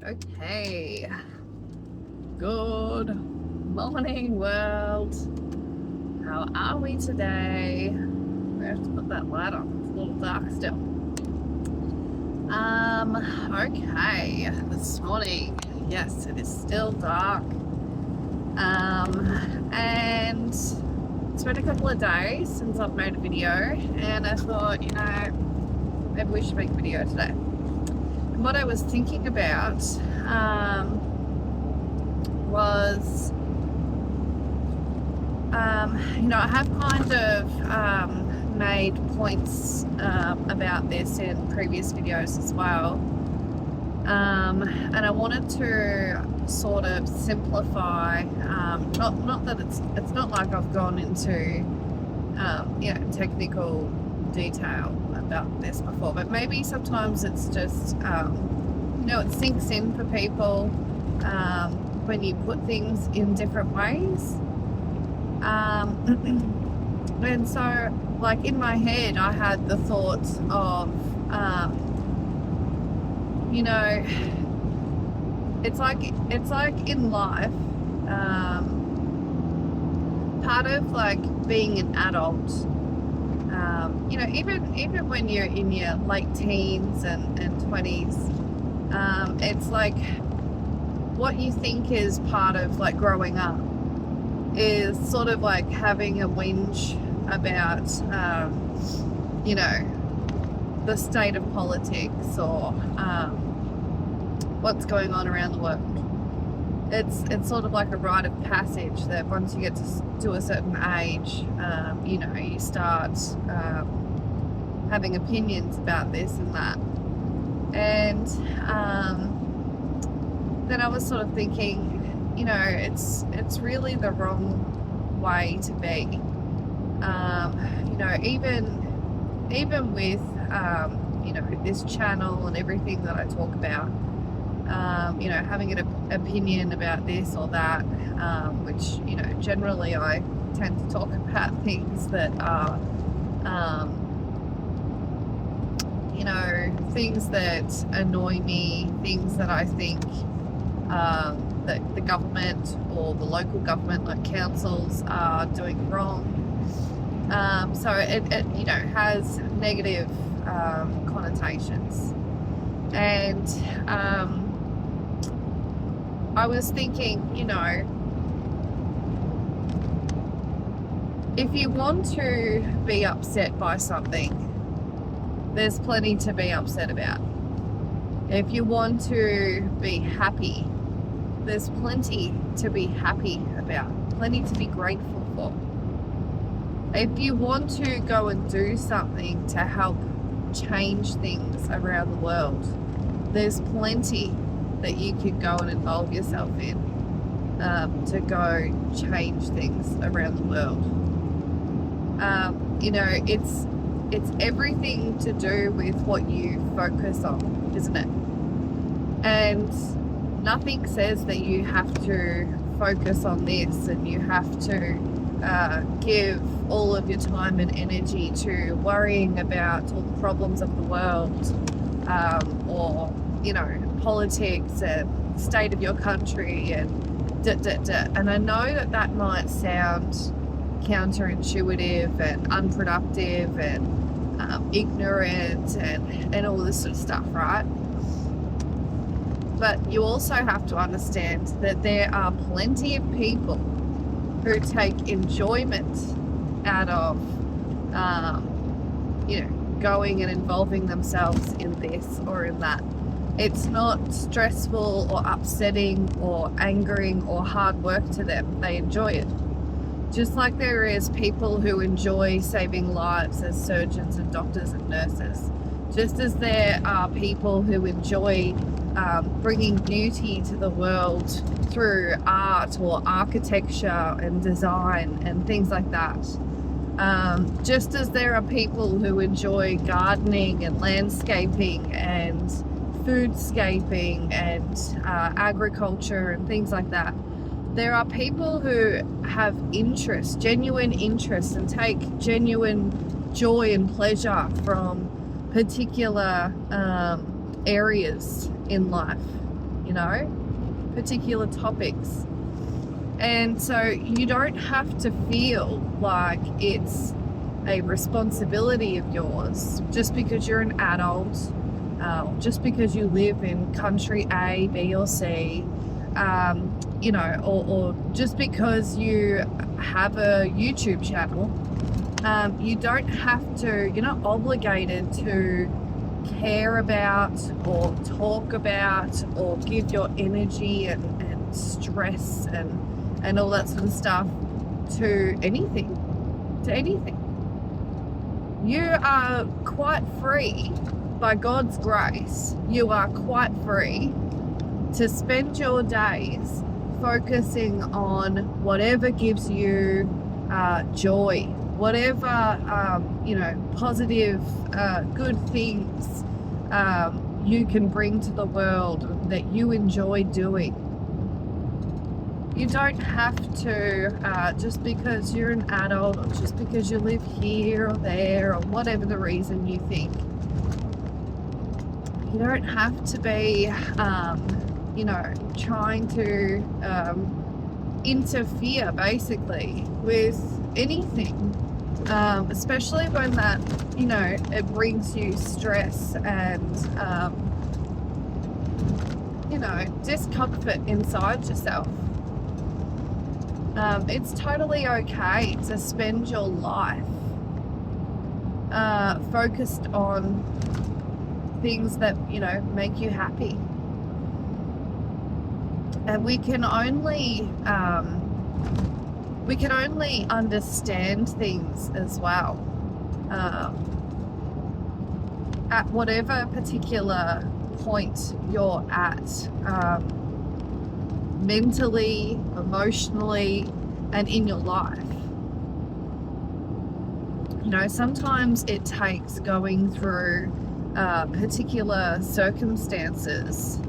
Okay. Good morning, world. How are we today? We have to put that light on. It's a little dark still. Okay. This morning, yes, it is still dark. And it's been a couple of days since I've made a video, and I thought, maybe we should make a video today. And what I was thinking about was, I have kind of made points about this in previous videos as well, and I wanted to sort of simplify. Not that it's not like I've gone into technical detail about this before, but maybe sometimes it's just it sinks in for people when you put things in different ways. And so, like, in my head, I had the thought of, it's like in life, part of like being an adult, even when you're in your late teens and 20s, it's like what you think is part of like growing up is sort of like having a whinge about, the state of politics or what's going on around the world. It's sort of like a rite of passage that once you get to a certain age, you start having opinions about this and that. And then I was sort of thinking, it's really the wrong way to be. Even with this channel and everything that I talk about, having an opinion about this or that, which generally I tend to talk about things that are things that annoy me, things that I think that the government or the local government, like councils, are doing wrong. So it has negative connotations. And I was thinking, if you want to be upset by something, there's plenty to be upset about. If you want to be happy, there's plenty to be happy about, plenty to be grateful for. If you want to go and do something to help change things around the world, there's plenty that you could go and involve yourself in to go change things around the world. It's everything to do with what you focus on, isn't it? And nothing says that you have to focus on this and you have to give all of your time and energy to worrying about all the problems of the world, or politics and state of your country and and I know that might sound counterintuitive and unproductive and ignorant and all this sort of stuff, right? But you also have to understand that there are plenty of people who take enjoyment out of going and involving themselves in this or in that. It's not stressful or upsetting or angering or hard work to them. They enjoy it. Just like there is people who enjoy saving lives as surgeons and doctors and nurses. Just as there are people who enjoy bringing beauty to the world through art or architecture and design and things like that. Just as there are people who enjoy gardening and landscaping and foodscaping and agriculture and things like that, there are people who have interest, genuine interest, and take genuine joy and pleasure from particular areas in life. particular topics. And so you don't have to feel like it's a responsibility of yours just because you're an adult, just because you live in country A, B, or C, or just because you have a YouTube channel. You don't have to, you're not obligated to care about or talk about or give your energy and stress and all that sort of stuff to anything. You are quite free, by God's grace, you are quite free to spend your days focusing on whatever gives you joy, whatever, positive, good things you can bring to the world that you enjoy doing. You don't have to, just because you're an adult or just because you live here or there or whatever the reason you think, you don't have to be, trying to interfere basically with anything, especially when that, it brings you stress and, discomfort inside yourself. It's totally okay to spend your life focused on things that, make you happy. And we can only understand things as well at whatever particular point you're at, mentally, emotionally, and in your life. Sometimes it takes going through particular circumstances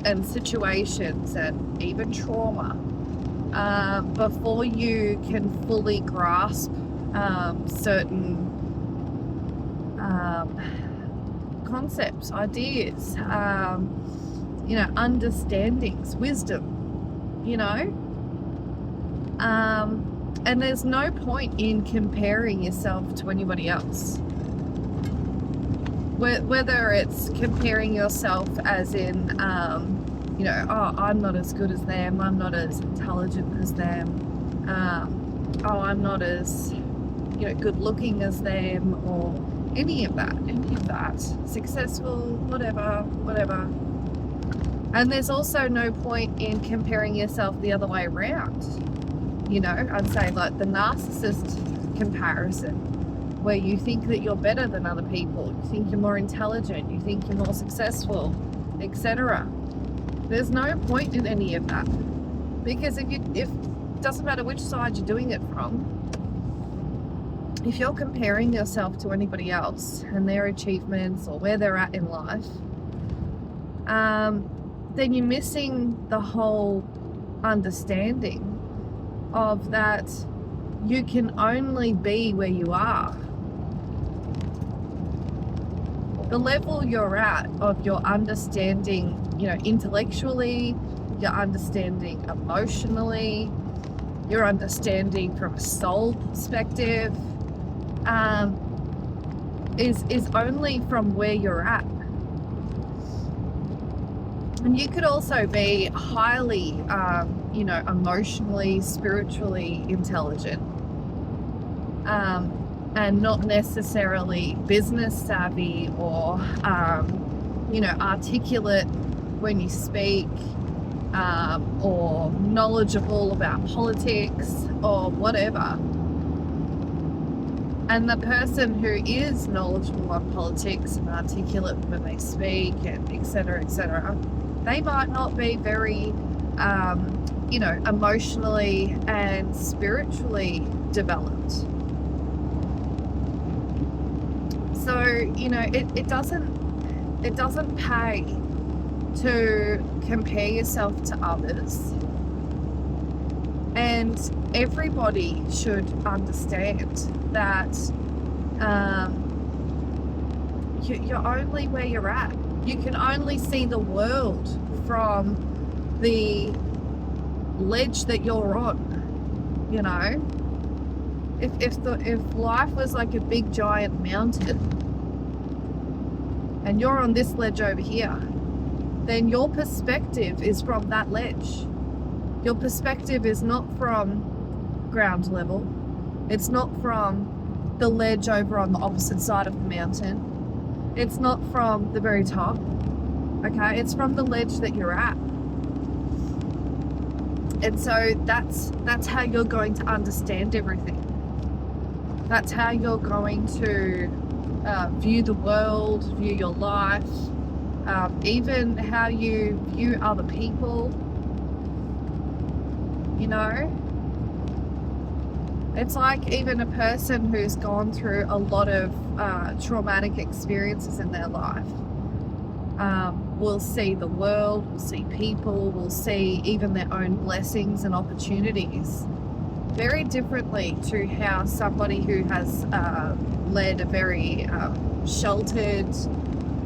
and situations and even trauma before you can fully grasp certain concepts, ideas, understandings, wisdom, and there's no point in comparing yourself to anybody else. Whether it's comparing yourself as in, I'm not as good as them, I'm not as intelligent as them, I'm not as, good looking as them, or any of that, successful, whatever. And there's also no point in comparing yourself the other way around. I'd say like the narcissist comparison, where you think that you're better than other people, you think you're more intelligent, you think you're more successful, etc. There's no point in any of that, because if it doesn't matter which side you're doing it from, if you're comparing yourself to anybody else and their achievements or where they're at in life, then you're missing the whole understanding of that you can only be where you are. The level you're at of your understanding, intellectually, your understanding emotionally, your understanding from a soul perspective, is only from where you're at. And you could also be highly, emotionally, spiritually intelligent, and not necessarily business savvy or, articulate when you speak, or knowledgeable about politics or whatever. And the person who is knowledgeable on politics and articulate when they speak and et cetera, they might not be very, emotionally and spiritually developed. So, it doesn't pay to compare yourself to others. And everybody should understand that you're only where you're at. You can only see the world from the ledge that you're on, you know. If life was like a big giant mountain and you're on this ledge over here, then your perspective is from that ledge. Your perspective is not from ground level. It's not from the ledge over on the opposite side of the mountain. It's not from the very top. Okay, it's from the ledge that you're at. And so that's how you're going to understand everything. That's how you're going to view the world, view your life, even how you view other people. You know, it's like even a person who's gone through a lot of traumatic experiences in their life will see the world, will see people, will see even their own blessings and opportunities very differently to how somebody who has led a very sheltered,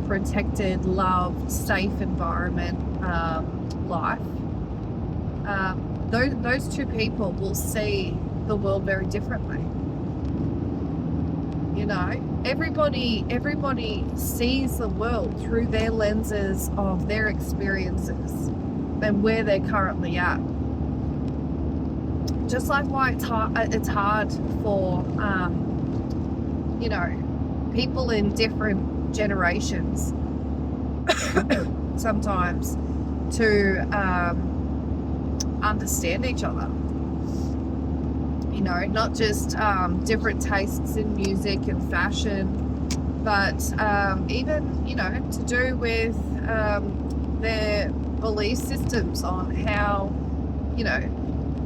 protected, loved, safe environment life. Those two people will see the world very differently. You know, everybody sees the world through their lenses of their experiences and where they're currently at. Just like why it's hard for you know, people in different generations sometimes to understand each other. You know, not just different tastes in music and fashion, but even, you know, to do with their belief systems on how, you know,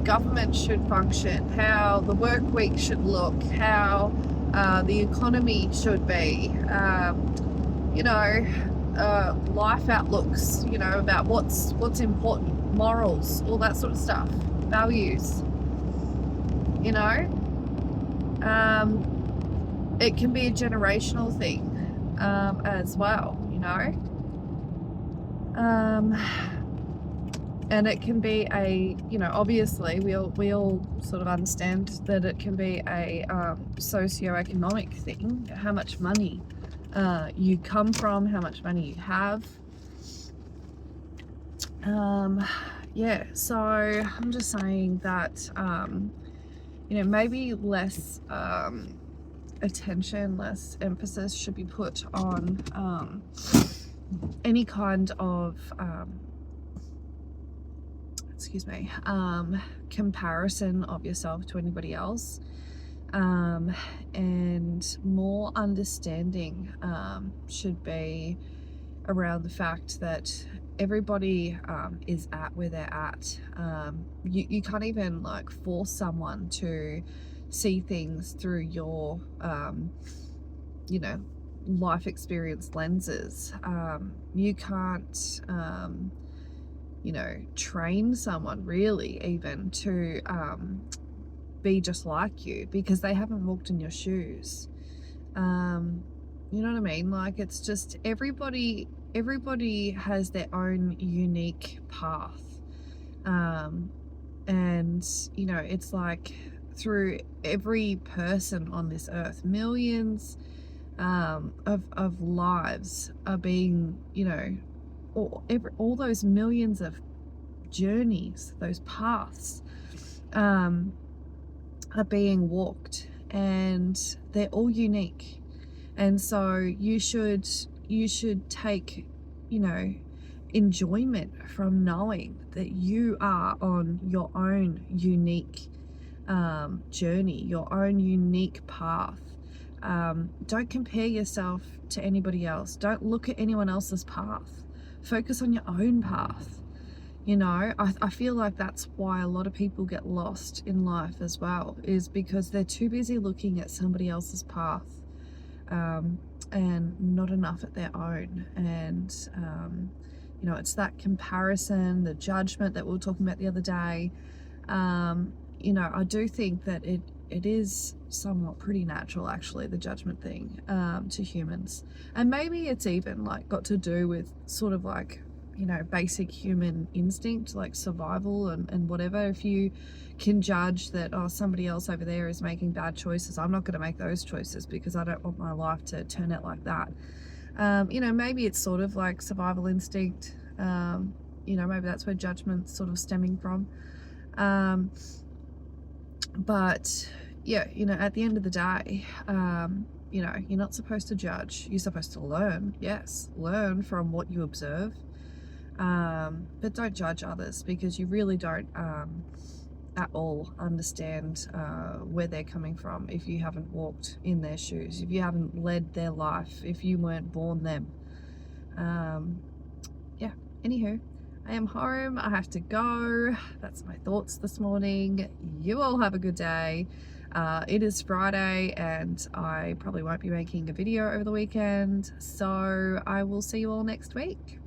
government should function, how the work week should look, how the economy should be, you know, life outlooks, you know, about what's important, morals, all that sort of stuff, values. You know, it can be a generational thing as well, you know, and it can be a, you know, obviously we all sort of understand that it can be a socioeconomic thing, how much money you come from, how much money you have. Yeah, so I'm just saying that you know, maybe less attention, less emphasis should be put on any kind of comparison of yourself to anybody else, and more understanding should be around the fact that everybody is at where they're at. You can't even like force someone to see things through your you know, life experience lenses. You can't you know, train someone really even to be just like you because they haven't walked in your shoes. You know what I mean? Like, it's just everybody has their own unique path. And, you know, it's like through every person on this earth, millions of lives are being, you know, all those millions of journeys, those paths are being walked, and they're all unique. And so you should take, you know, enjoyment from knowing that you are on your own unique journey, your own unique path. Don't compare yourself to anybody else. Don't look at anyone else's path. Focus on your own path. You know, I feel like that's why a lot of people get lost in life as well, is because they're too busy looking at somebody else's path and not enough at their own. And you know, it's that comparison, the judgment that we were talking about the other day. You know, I do think that it is somewhat pretty natural, actually, the judgment thing, to humans. And maybe it's even like got to do with sort of like, you know, basic human instinct, like survival and whatever. If you can judge that, oh, somebody else over there is making bad choices, I'm not going to make those choices because I don't want my life to turn out like that. You know, maybe it's sort of like survival instinct. You know, maybe that's where judgment's sort of stemming from. But yeah, you know, at the end of the day, you know, you're not supposed to judge. You're supposed to learn. Yes, learn from what you observe. But don't judge others, because you really don't at all understand where they're coming from if you haven't walked in their shoes, if you haven't led their life, if you weren't born them. Yeah, anywho, I am home. I have to go. That's my thoughts this morning. You all have a good day. It is Friday and I probably won't be making a video over the weekend, so I will see you all next week.